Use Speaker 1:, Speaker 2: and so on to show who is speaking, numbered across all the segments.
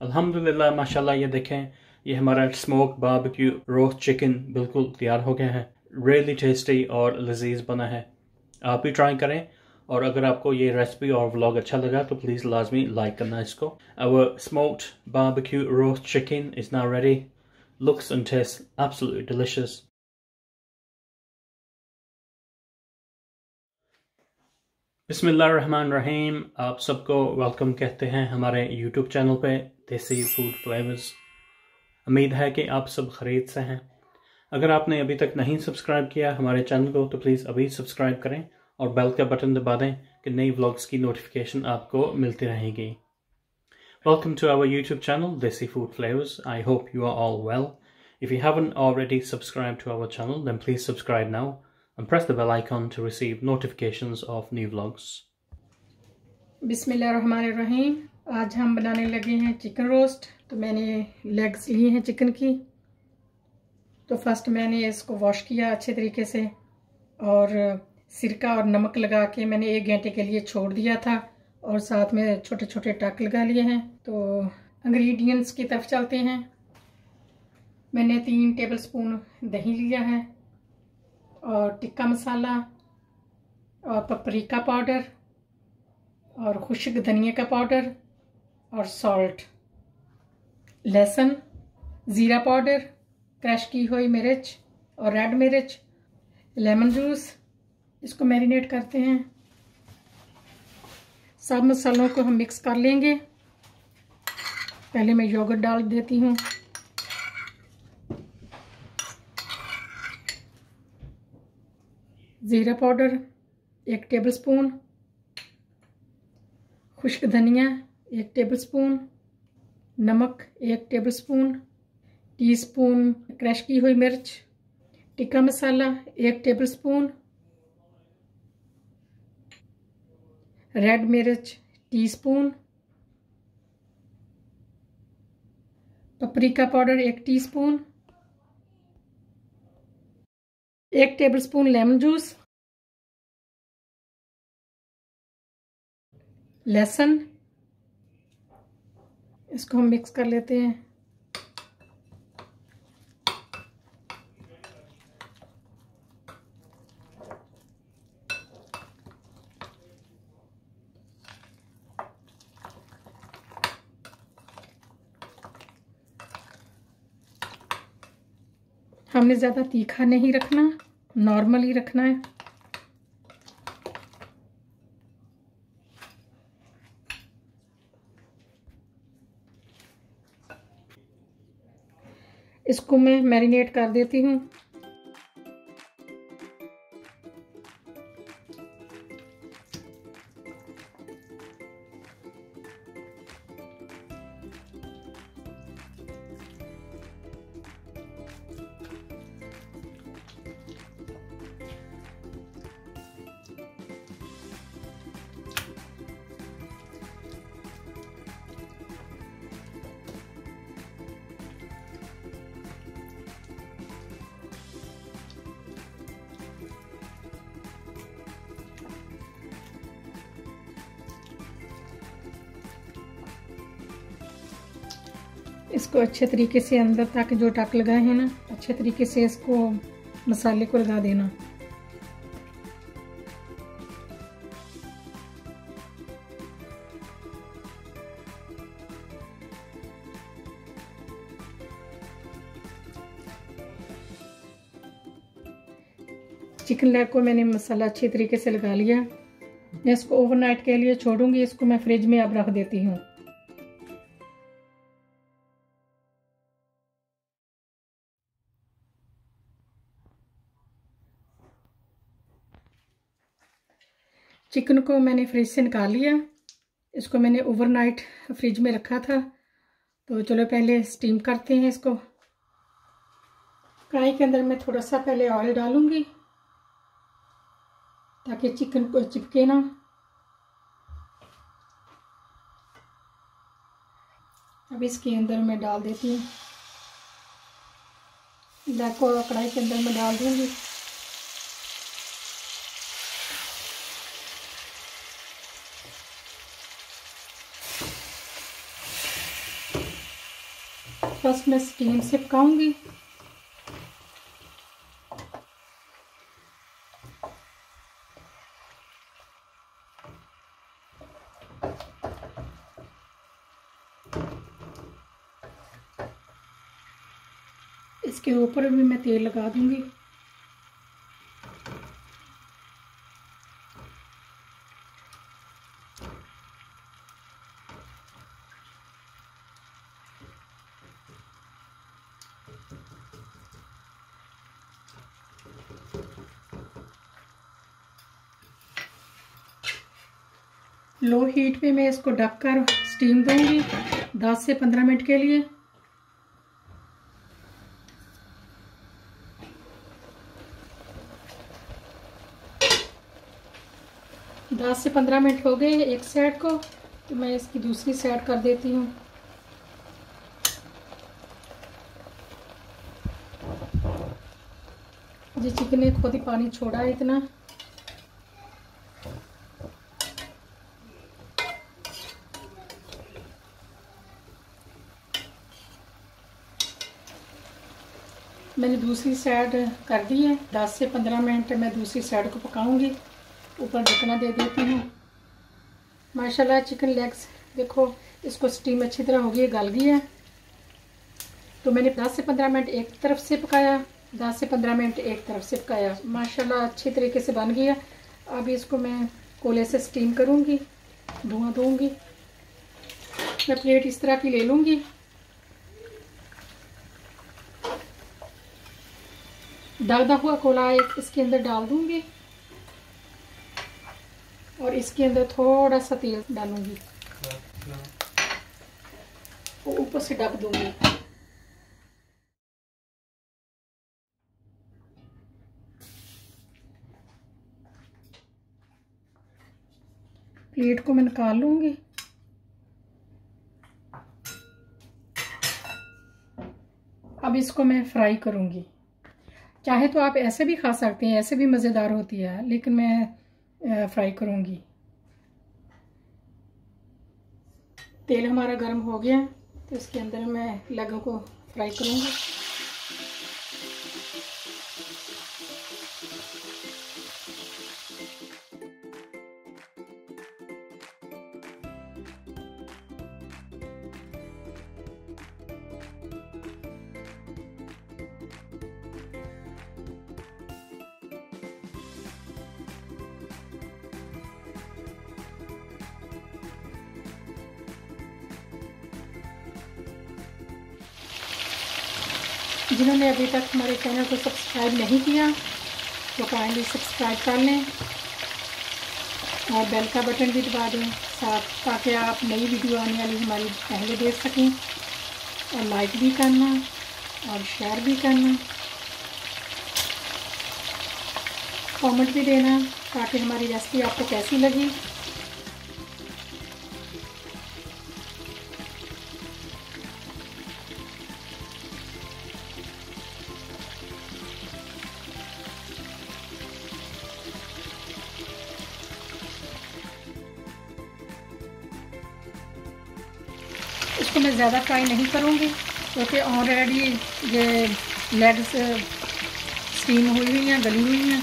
Speaker 1: अल्हम्दुलिल्लाह माशाल्लाह। ये देखें, ये हमारा स्मोक बारबेक्यू रोस्ट चिकन बिल्कुल तैयार हो गया है। रियली टेस्टी और लजीज बना है। आप भी ट्राई करें, और अगर आपको ये रेसिपी और व्लॉग अच्छा लगा तो प्लीज़ लाजमी लाइक करना इसको। Our smoked barbecue roast chicken is now ready. Looks and tastes absolutely delicious. बिस्मिल्लाहिर्रहमानिर्रहीम। आप सबको वेलकम कहते हैं हमारे यूट्यूब चैनल पे देसी फूड फ्लेवर्स। उम्मीद है कि आप सब खैरियत से हैं। अगर आपने अभी तक नहीं सब्सक्राइब किया हमारे चैनल को तो प्लीज़ अभी सब्सक्राइब करें और बेल का बटन दबा दें कि नई व्लॉग्स की नोटिफिकेशन आपको मिलती रहेगी। Welcome to our YouTube channel, Desi Food Flavors. I hope you are all well. If you haven't already subscribed to our channel, then please subscribe now and press the bell icon to receive notifications of new vlogs.
Speaker 2: बिस्मिल्लाहिर्रहमानिर्रहीम। आज हम बनाने लगे हैं chicken roast. तो मैंने legs लिए हैं चिकन की। तो फर्स्ट मैंने इसको वॉश किया अच्छे तरीके से और सिरका और नमक लगा के मैंने 1 घंटे के लिए छोड़ दिया था, और साथ में छोटे छोटे टक लगा लिए हैं। तो इंग्रेडिएंट्स की तरफ चलते हैं। मैंने 3 टेबलस्पून दही लिया है, और टिक्का मसाला, और पपरिका पाउडर, और खुश्क धनिया का पाउडर, और सॉल्ट, लहसुन, ज़ीरा पाउडर, क्रश की हुई मिर्च और रेड मिर्च, लेमन जूस। इसको मैरिनेट करते हैं। सब मसालों को हम मिक्स कर लेंगे। पहले मैं योगर्ट डाल देती हूँ। ज़ीरा पाउडर 1 टेबलस्पून, खुश्क धनिया 1 टेबलस्पून, नमक 1 टेबलस्पून, टीस्पून क्रश की हुई मिर्च, टिक्का मसाला 1 टेबलस्पून, रेड मिर्च teaspoon, paprika powder 1 teaspoon, 1 tablespoon lemon juice, लहसुन। इसको हम मिक्स कर लेते हैं। हमने ज़्यादा तीखा नहीं रखना, नॉर्मल ही रखना है। इसको मैं मैरिनेट कर देती हूँ। इसको अच्छे तरीके से अंदर तक जो टक लगाए हैं ना, अच्छे तरीके से इसको मसाले को लगा देना। चिकन लेग को मैंने मसाला अच्छे तरीके से लगा लिया। मैं इसको ओवरनाइट के लिए छोड़ूंगी। इसको मैं फ्रिज में अब रख देती हूँ। चिकन को मैंने फ्रिज से निकाल लिया। इसको मैंने ओवरनाइट फ्रिज में रखा था। तो चलो पहले स्टीम करते हैं इसको। कढ़ाई के अंदर मैं थोड़ा सा पहले ऑयल डालूंगी ताकि चिकन को चिपके ना। अब इसके अंदर मैं डाल देती हूँ। लेग को कढ़ाई के अंदर मैं डाल दूंगी। फर्स्ट मैं स्टीम से पकाऊंगी। इसके ऊपर भी मैं तेल लगा दूंगी। लो हीट पे मैं इसको ढककर स्टीम दूंगी 10 से 15 मिनट के लिए। दस से 15 मिनट हो गए एक साइड को, तो मैं इसकी दूसरी साइड कर देती हूँ। जी चिकन ने खुद ही पानी छोड़ा है इतना। मैंने दूसरी साइड कर दी है। 10 से 15 मिनट मैं दूसरी साइड को पकाऊंगी। ऊपर ढकना दे देती हूँ। माशाल्लाह चिकन लेग्स देखो, इसको स्टीम अच्छी तरह हो गई है, गल गई है। तो मैंने 10 से 15 मिनट एक तरफ से पकाया, 10 से 15 मिनट एक तरफ से पकाया। माशाल्लाह अच्छी तरीके से बन गया। अब इसको मैं कोले से स्टीम करूँगी, धुआं दूँगी। मैं प्लेट इस तरह की ले लूँगी। दगदा हुआ कोला एक इसके अंदर डाल दूँगी और इसके अंदर थोड़ा सा तेल डालूँगी और ऊपर से ढक दूँगी। प्लेट को मैं निकाल लूँगी। अब इसको मैं फ्राई करूँगी। चाहे तो आप ऐसे भी खा सकते हैं, ऐसे भी मज़ेदार होती है, लेकिन मैं फ्राई करूँगी। तेल हमारा गर्म हो गया, तो इसके अंदर मैं लेगों को फ्राई करूँगी। जिन्होंने अभी तक हमारे चैनल को सब्सक्राइब नहीं किया तो काइंडली सब्सक्राइब कर लें और बेल का बटन भी दबा दें साथ, ताकि आप नई वीडियो आने वाली हमारी पहले देख सकें। और लाइक भी करना और शेयर भी करना, कमेंट भी देना ताकि हमारी रेसिपी आपको कैसी लगी। इसको मैं ज़्यादा फ्राई नहीं करूँगी क्योंकि ऑलरेडी ये लेग्स स्टीम हुई हैं, गली हुई हैं।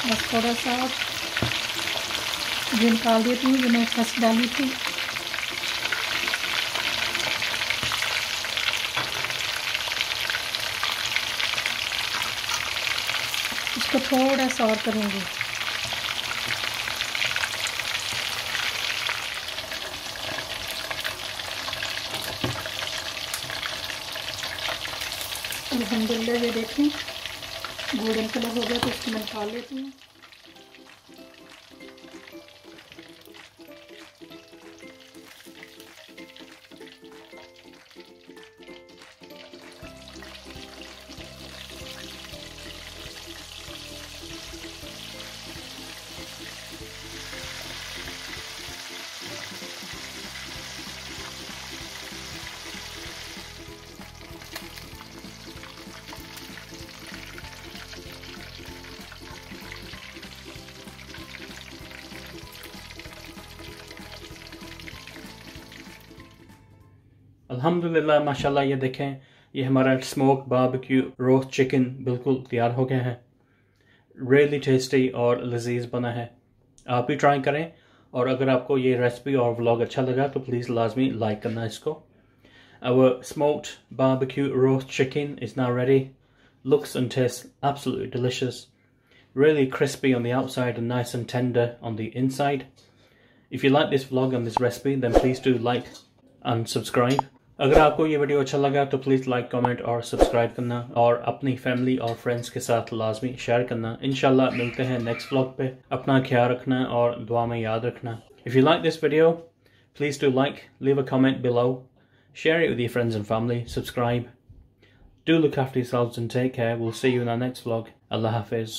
Speaker 2: बस थोड़ा सा ये निकाल देती हूँ, जो मैं फर्स्ट डाली थी। इसको थोड़ा सा और करूँगी। अल्हम्दुलिल्लाह ये देखें गोल्डन कलर हो गया, तो इसको मैं निकाल लेती हूँ।
Speaker 1: अल्हम्दुलिल्लाह माशाल्लाह ये देखें, ये हमारा स्मोक बारबेक्यू रोस्ट चिकन बिल्कुल तैयार हो गया है। रियली टेस्टी और लजीज बना है। आप भी ट्राई करें, और अगर आपको ये रेसिपी और व्लॉग अच्छा लगा तो प्लीज़ लाजमी लाइक करना इसको। Our smoked barbecue roast chicken is now ready. Looks and tastes absolutely delicious. Really crispy on the outside and nice and tender on the inside. If you like this vlog and this recipe, then please do like and subscribe. अगर आपको ये video अच्छा लगा तो please like, comment और subscribe करना, और अपनी फैमिली और फ्रेंड्स के साथ लाजमी शेयर करना। इंशाल्लाह मिलते हैं नेक्स्ट व्लॉग पे। अपना ख्याल रखना और दुआ में याद रखना। If you like this video, please do like, leave a comment below, share it with your friends and family, subscribe. Do look after yourselves and take care. We'll see you in our next vlog. Allah Hafiz.